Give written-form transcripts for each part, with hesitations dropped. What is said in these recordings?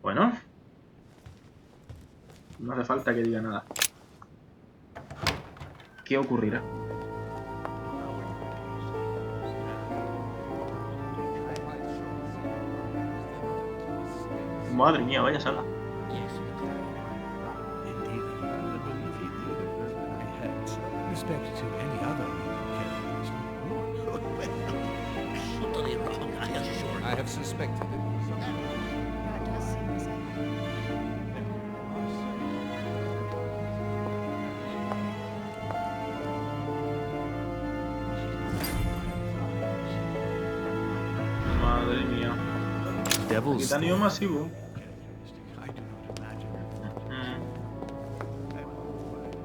Bueno. No hace falta que diga nada. ¿Qué ocurrirá? Madre mía, vaya sala. I have suspected it. That does seem the same. Madre mía. Devil's Titanio masivo.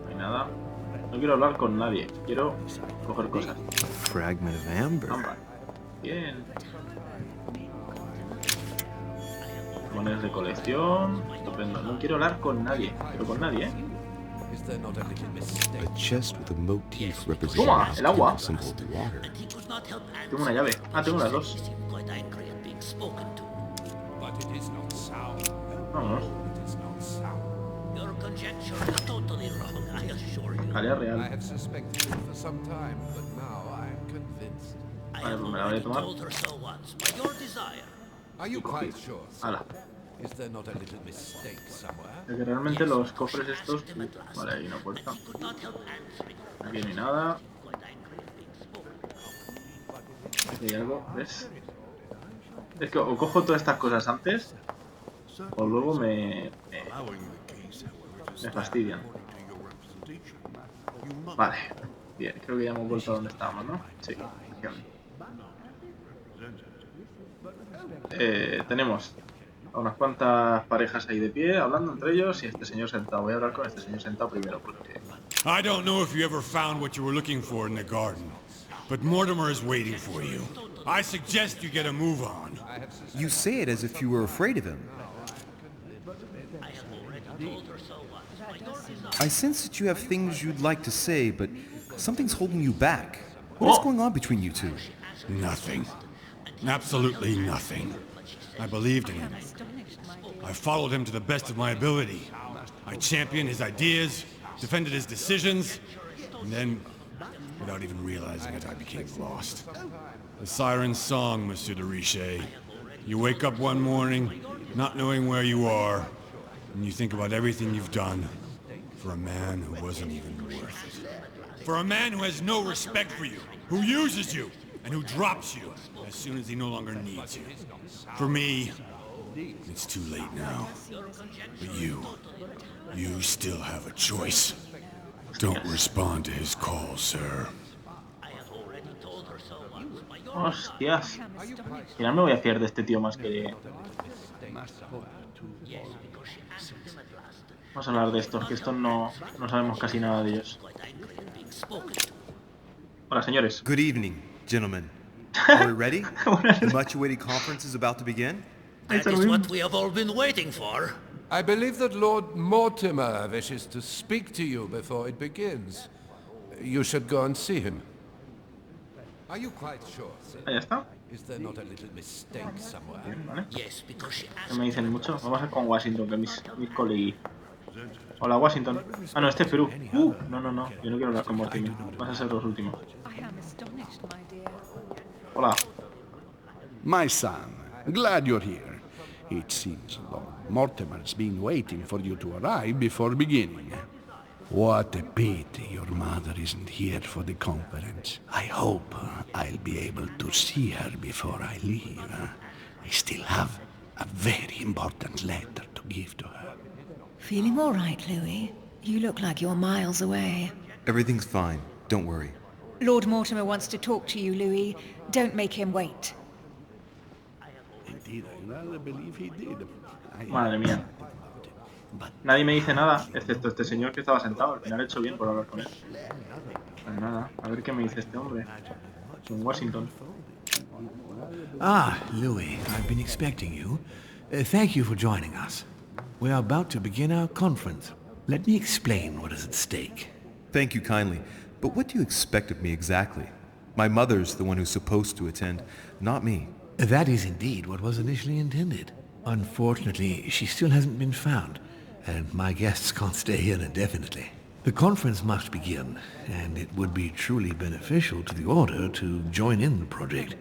No hay nada. No quiero hablar con nadie. Quiero coger cosas. fragment of amber. Ámbar. Bien. Monedas de colección. Estupendo. No quiero hablar con nadie. Pero con nadie, ¿eh? A chest with a motif representing Toma, el agua. a symbol of water. Tengo una llave. Ah, tengo las dos. Vámonos. Jalea I real. have suspected it for some time, but now I am convinced. Vale, pues me la voy a tomar. Are you quite sure? Hala. Is there not a little mistake somewhere? De que realmente los cofres estos... Vale, hay una puerta. Aquí no hay nada. Aquí hay algo, ¿ves? Es que o cojo todas estas cosas antes, o luego me fastidian. Vale, bien, creo que ya hemos vuelto a donde estábamos, ¿no? Sí. Tenemos a unas cuantas parejas ahí de pie, hablando entre ellos, y este señor sentado. Voy a hablar con este señor sentado primero, porque... I don't know if you ever found what you were looking for in the garden, but Mortimer is waiting for you. I suggest you get a move on. You say it as if you were afraid of him. I sense that you have things you'd like to say, but something's holding you back. What is going on between you two? Nothing. Absolutely nothing. I believed in him. I followed him to the best of my ability. I championed his ideas, defended his decisions, and then, without even realizing it, I became lost. The siren's song, Monsieur de Richet. You wake up one morning, not knowing where you are, and you think about everything you've done for a man who wasn't even worth it. For a man who has no respect for you, who uses you, and who drops you as soon as he no longer needs you. For me, it's too late now. But you still have a choice. Don't respond to his call, sir. Hostias. Al final me voy a fiar de este tío más que... Vamos a hablar de estos, que estos no sabemos casi nada de ellos. Hola, señores. Good evening, gentlemen. Are we ready? The much-awaited conference is about to begin. That is what we have all been waiting for. I believe that Lord Mortimer wishes to speak to you before it begins. You should go and see him. Are you quite sure, sir? Ahí está. Is there not a little mistake somewhere? Bien, vale. Yes, because she No asked me dicen mucho. Vamos a ir con Washington, que es mis colegui. Hola, Washington. Ah, no, este es Perú. No. Yo no quiero hablar con Mortimer. Vas a ser los últimos. I am astonished, my dear. Hola. My son, glad you're here. It seems Lord Mortimer's been waiting for you to arrive before beginning. What a pity your mother isn't here for the conference. I hope I'll be able to see her before I leave. I still have a very important letter to give to her. Feeling all right, Louis? You look like you're miles away. Everything's fine. Don't worry. Lord Mortimer wants to talk to you, Louis. Don't make him wait. Indeed, I rather believe he did. Madre mía. Nadie me dice nada, excepto este señor que estaba sentado. Al final he hecho bien por hablar con él. Pues nada, a ver qué me dice este hombre. En Washington. Ah, Louis, I've been expecting you. Thank you for joining us. We are about to begin our conference. Let me explain what is at stake. Thank you kindly. But what do you expect of me exactly? My mother's the one who's supposed to attend, not me. That is indeed what was initially intended. Unfortunately, she still hasn't been found, and my guests can't stay here indefinitely. The conference must begin, and it would be truly beneficial to the Order to join in the project.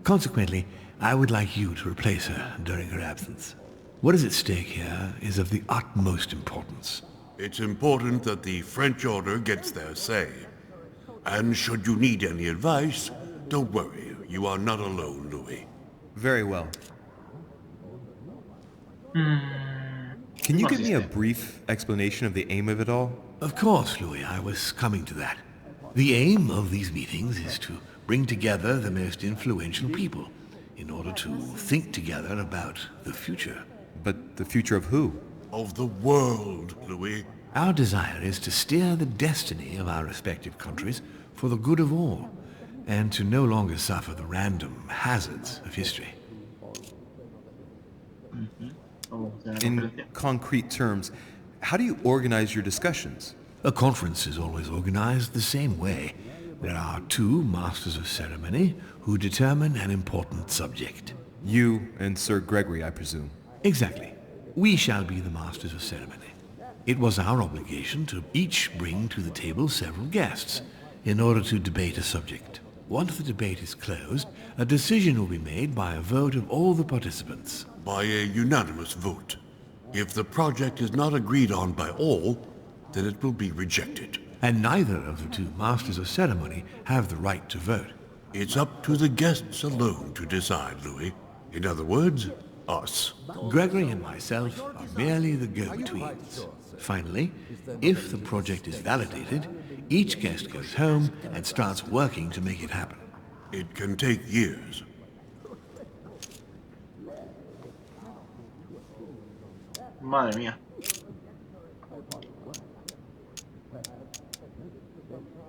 Consequently, I would like you to replace her during her absence. What is at stake here is of the utmost importance. It's important that the French Order gets their say. And should you need any advice, don't worry. You are not alone, Louis. Very well. Can you give me a brief explanation of the aim of it all? Of course, Louis, I was coming to that. The aim of these meetings is to bring together the most influential people in order to think together about the future. But the future of who? Of the world, Louis. Our desire is to steer the destiny of our respective countries for the good of all, and to no longer suffer the random hazards of history. In concrete terms, how do you organize your discussions? A conference is always organized the same way. There are two masters of ceremony who determine an important subject. You and Sir Gregory, I presume. Exactly. We shall be the masters of ceremony. It was our obligation to each bring to the table several guests in order to debate a subject. Once the debate is closed, a decision will be made by a vote of all the participants. By a unanimous vote. If the project is not agreed on by all, then it will be rejected. And neither of the two masters of ceremony have the right to vote. It's up to the guests alone to decide, Louis. In other words, us. Gregory and myself are merely the go-betweens. Finally, if the project is validated, each guest goes home and starts working to make it happen. It can take years. Madre mía.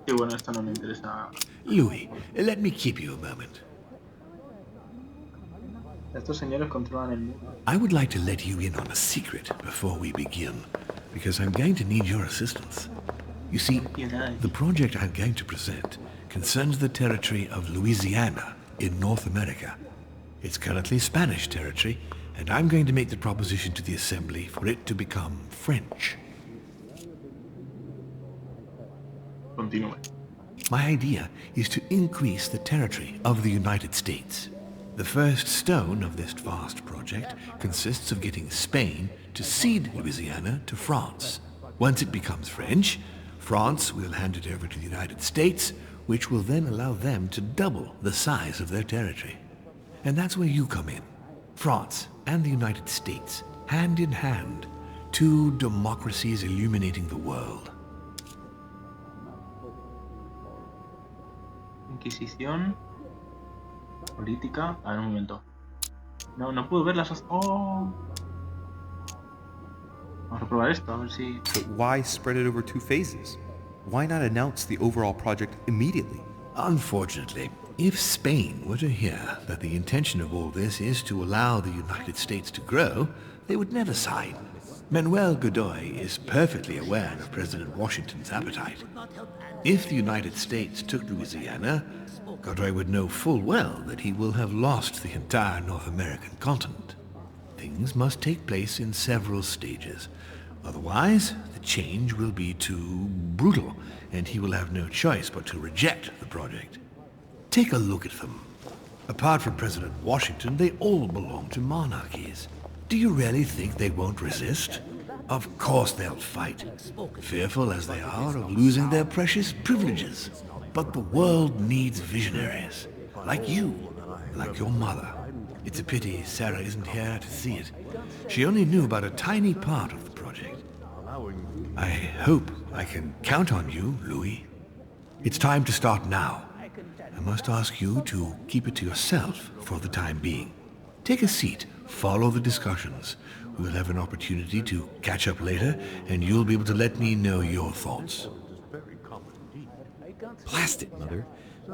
Qué bueno, esto no me interesa. Louis, let me keep you a moment. Estos señores controlan el mundo. I would like to let you in on a secret before we begin, because I'm going to need your assistance. You see, the project I'm going to present concerns the territory of Louisiana in North America. It's currently Spanish territory, and I'm going to make the proposition to the Assembly for it to become French. Continúe. My idea is to increase the territory of the United States. The first stone of this vast project consists of getting Spain to cede Louisiana to France. Once it becomes French, France will hand it over to the United States, which will then allow them to double the size of their territory. And that's where you come in. France and the United States, hand in hand, two democracies illuminating the world. Inquisición. Política. A ver, un momento. No puedo ver las... ¡Oh! Vamos a probar esto, a ver si... But why spread it over two phases? Why not announce the overall project immediately? Unfortunately, if Spain were to hear that the intention of all this is to allow the United States to grow, they would never sign. Manuel Godoy is perfectly aware of President Washington's appetite. If the United States took Louisiana, Godoy would know full well that he will have lost the entire North American continent. Things must take place in several stages. Otherwise, the change will be too brutal, and he will have no choice but to reject the project. Take a look at them. Apart from President Washington, they all belong to monarchies. Do you really think they won't resist? Of course they'll fight, fearful as they are of losing their precious privileges. But the world needs visionaries, like you, like your mother. It's a pity Sarah isn't here to see it. She only knew about a tiny part of the project. I hope I can count on you, Louis. It's time to start now. I must ask you to keep it to yourself for the time being. Take a seat, follow the discussions. We'll have an opportunity to catch up later, and you'll be able to let me know your thoughts. Blast it, Mother.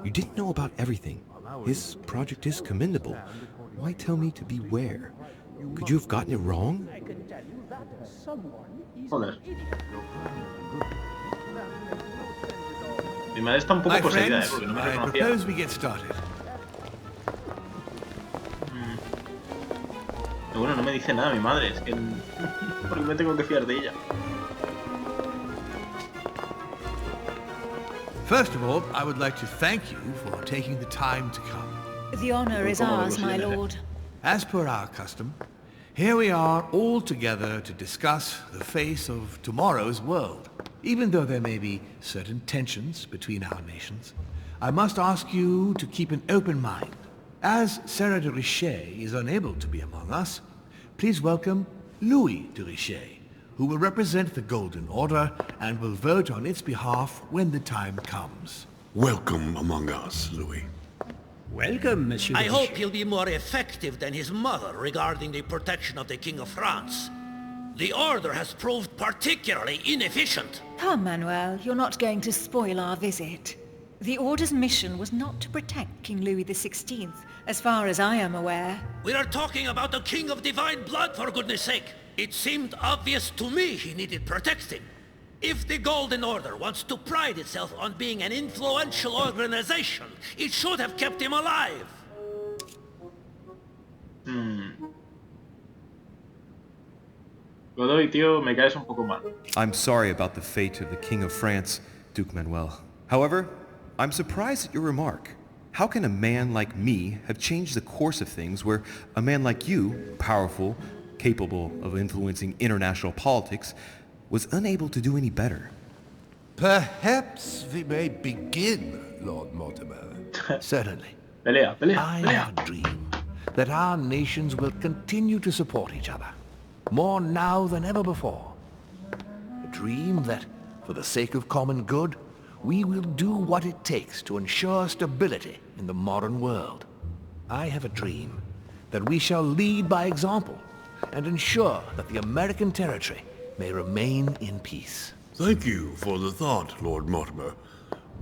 You didn't know about everything. His project is commendable. Why tell me to beware? Could you have gotten it wrong? Joder. Mi madre está un poco poseída, porque no me I reconocía. propose we get started. Pero bueno, no me dice nada mi madre, es que... ¿Por qué me tengo que fiar de ella? First of all, I would like to thank you for taking the time to come. The honor is ours, my lord. As per our custom, here we are all together to discuss the face of tomorrow's world. Even though there may be certain tensions between our nations, I must ask you to keep an open mind. As Sarah de Richet is unable to be among us, please welcome Louis de Richet, who will represent the Golden Order and will vote on its behalf when the time comes. Welcome among us, Louis. Welcome, Monsieur. I hope he'll be more effective than his mother regarding the protection of the King of France. The Order has proved particularly inefficient. Come, Manuel, you're not going to spoil our visit. The Order's mission was not to protect King Louis XVI, as far as I am aware. We are talking about a king of divine blood, for goodness sake. It seemed obvious to me he needed protecting. If the Golden Order wants to pride itself on being an influential organization, it should have kept him alive. Godoy, tío, me caes un poco mal. I'm sorry about the fate of the King of France, Duke Manuel. However, I'm surprised at your remark. How can a man like me have changed the course of things where a man like you, powerful, capable of influencing international politics, was unable to do any better? Perhaps we may begin, Lord Mortimer. Certainly. Pelea, pelea, I pelea. have a dream that our nations will continue to support each other, more now than ever before. A dream that, for the sake of common good, we will do what it takes to ensure stability in the modern world. I have a dream that we shall lead by example and ensure that the American territory may remain in peace. Thank you for the thought, Lord Mortimer,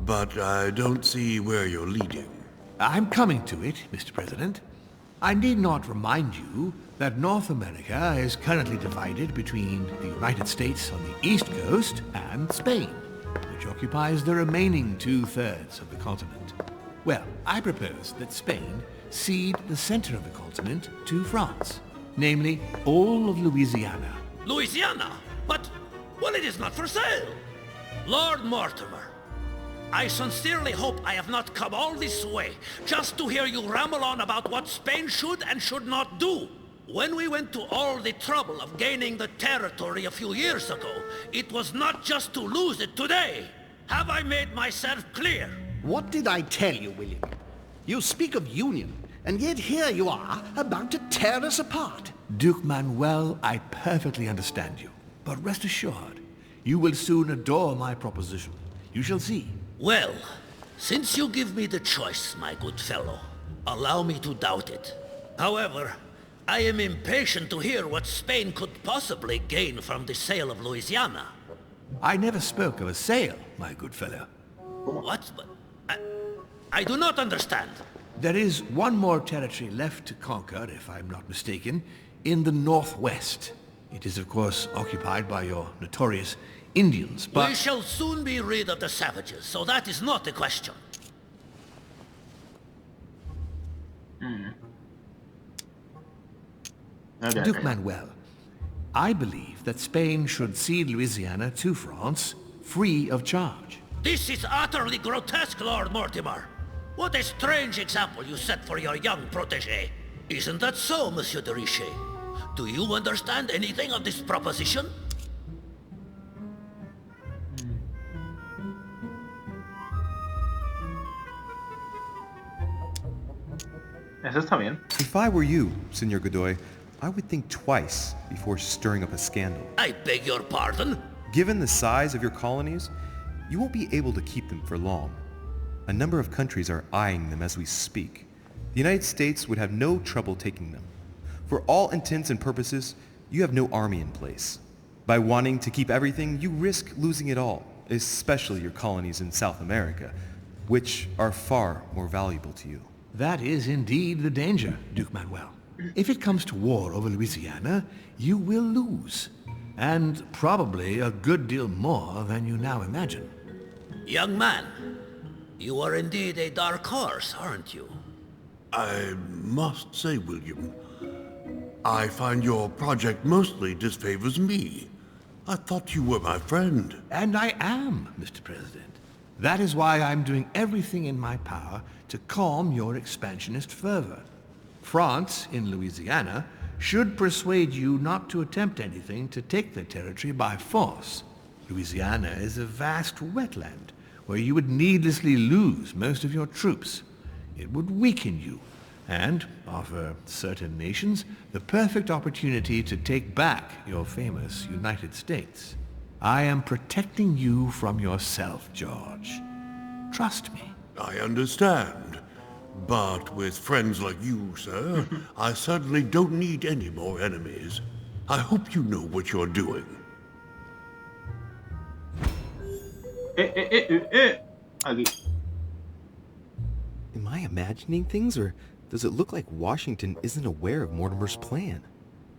but I don't see where you're leading. I'm coming to it, Mr. President. I need not remind you that North America is currently divided between the United States on the east coast and Spain, which occupies the remaining two-thirds of the continent. Well, I propose that Spain cede the center of the continent to France, namely all of Louisiana. Louisiana? But, well, it is not for sale. Lord Mortimer, I sincerely hope I have not come all this way just to hear you ramble on about what Spain should and should not do. When we went to all the trouble of gaining the territory a few years ago, it was not just to lose it today. Have I made myself clear? What did I tell you, William? You speak of union, and yet here you are, about to tear us apart. Duke Manuel, I perfectly understand you. But rest assured, you will soon adore my proposition. You shall see. Well, since you give me the choice, my good fellow, allow me to doubt it. However, I am impatient to hear what Spain could possibly gain from the sale of Louisiana. I never spoke of a sale, my good fellow. What? I do not understand. There is one more territory left to conquer, if I'm not mistaken, in the northwest. It is, of course, occupied by your notorious Indians, but... We shall soon be rid of the savages, so that is not the question. Okay. Duke Manuel, I believe that Spain should cede Louisiana to France, free of charge. This is utterly grotesque, Lord Mortimer. What a strange example you set for your young protégé. Isn't that so, Monsieur de Richet? Do you understand anything of this proposition? Eso está bien. If I were you, Senor Godoy, I would think twice before stirring up a scandal. I beg your pardon? Given the size of your colonies, you won't be able to keep them for long. A number of countries are eyeing them as we speak. The United States would have no trouble taking them. For all intents and purposes, you have no army in place. By wanting to keep everything, you risk losing it all, especially your colonies in South America, which are far more valuable to you. That is indeed the danger, Duke Manuel. If it comes to war over Louisiana, you will lose. And probably a good deal more than you now imagine. Young man, you are indeed a dark horse, aren't you? I must say, William, I find your project mostly disfavors me. I thought you were my friend. And I am, Mr. President. That is why I'm doing everything in my power to calm your expansionist fervor. France, in Louisiana, should persuade you not to attempt anything to take the territory by force. Louisiana is a vast wetland where you would needlessly lose most of your troops. It would weaken you and offer certain nations the perfect opportunity to take back your famous United States. I am protecting you from yourself, George. Trust me. I understand. But with friends like you, sir, I certainly don't need any more enemies. I hope you know what you're doing. Aquí. Am I imagining things, or does it look like Washington isn't aware of Mortimer's plan?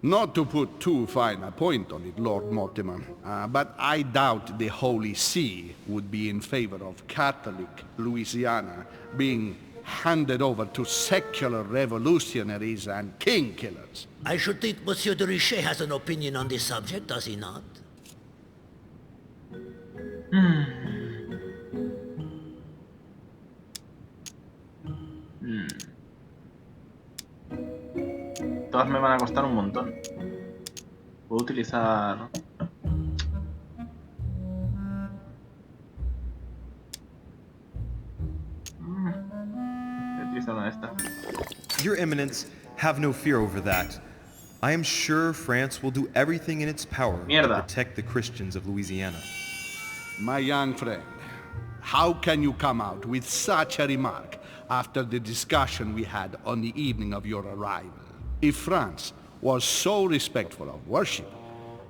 Not to put too fine a point on it, Lord Mortimer, but I doubt the Holy See would be in favor of Catholic Louisiana being handed over to secular revolutionaries and king killers. I should think Monsieur de Richet has an opinion on this subject, does he not? Todas me van a costar un montón. Puedo utilizar... Voy a utilizar una de estas. Your Eminence, have no fear over that. I am sure France will do everything in its power to protect the Christians of Louisiana. My young friend, how can you come out with such a remark after the discussion we had on the evening of your arrival? If France was so respectful of worship,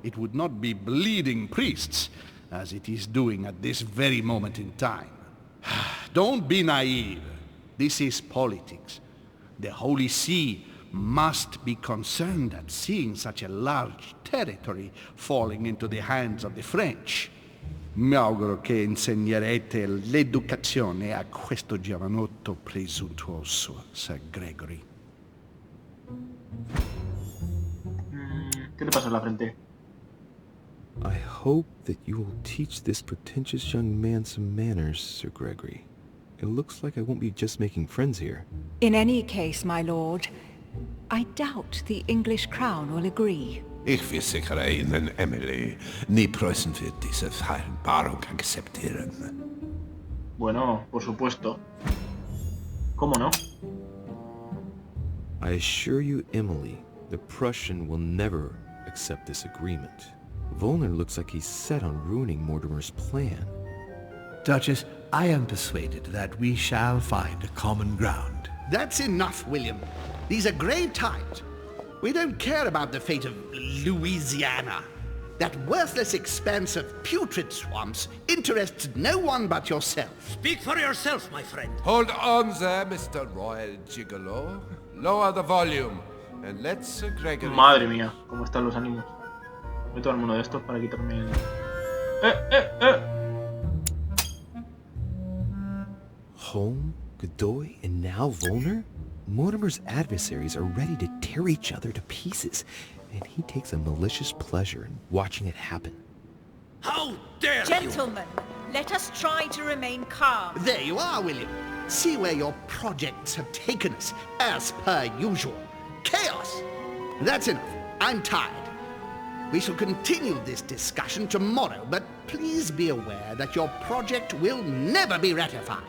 it would not be bleeding priests, as it is doing at this very moment in time. Don't be naive. This is politics. The Holy See must be concerned at seeing such a large territory falling into the hands of the French. Mi auguro che insegnerete l'educazione a questo giovanotto presuntuoso, Sir Gregory. ¿Qué te pasa en la frente? I hope that you will teach this pretentious young man some manners, Sir Gregory. It looks like I won't be just making friends here. In any case, my lord, I doubt the English crown will agree. Ich versichere Ihnen, Emily, nie Preußen wird diese Vereinbarung akzeptieren. Bueno, por supuesto. ¿Cómo no? I assure you, Emily, the Prussian will never accept this agreement. Volner looks like he's set on ruining Mortimer's plan. Duchess, I am persuaded that we shall find a common ground. That's enough, William. These are grave times. We don't care about the fate of Louisiana. That worthless expanse of putrid swamps interests no one but yourself. Speak for yourself, my friend. Hold on there, Mr. Royal Gigolo. Lower the volume, and let Sir Gregory... Madre mía, cómo están los ánimos. Voy a tomarme uno de estos para quitarme el... Home, Godoy, and now Volner? Mortimer's adversaries are ready to tear each other to pieces, and he takes a malicious pleasure in watching it happen. How dare you! Gentlemen, let us try to remain calm. There you are, William. See where your projects have taken us, as per usual. Chaos! That's enough. I'm tired. We shall continue this discussion tomorrow, but please be aware that your project will never be ratified.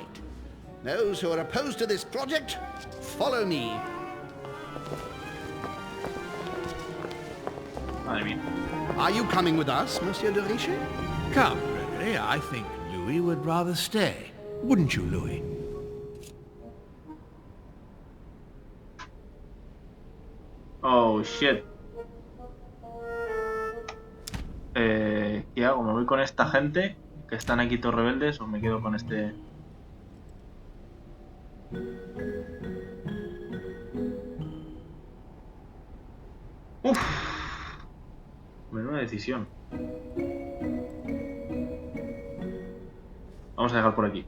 Those who are opposed to this project, follow me. Madre mía. Are you coming with us, Monsieur de Richet? Come, Gregory, I think Louis would rather stay. Wouldn't you, Louis? Oh, shit. ¿Qué hago? ¿Me voy con esta gente que están aquí todos rebeldes o me quedo con este...? Uff. Menuda decisión. Vamos a dejar por aquí.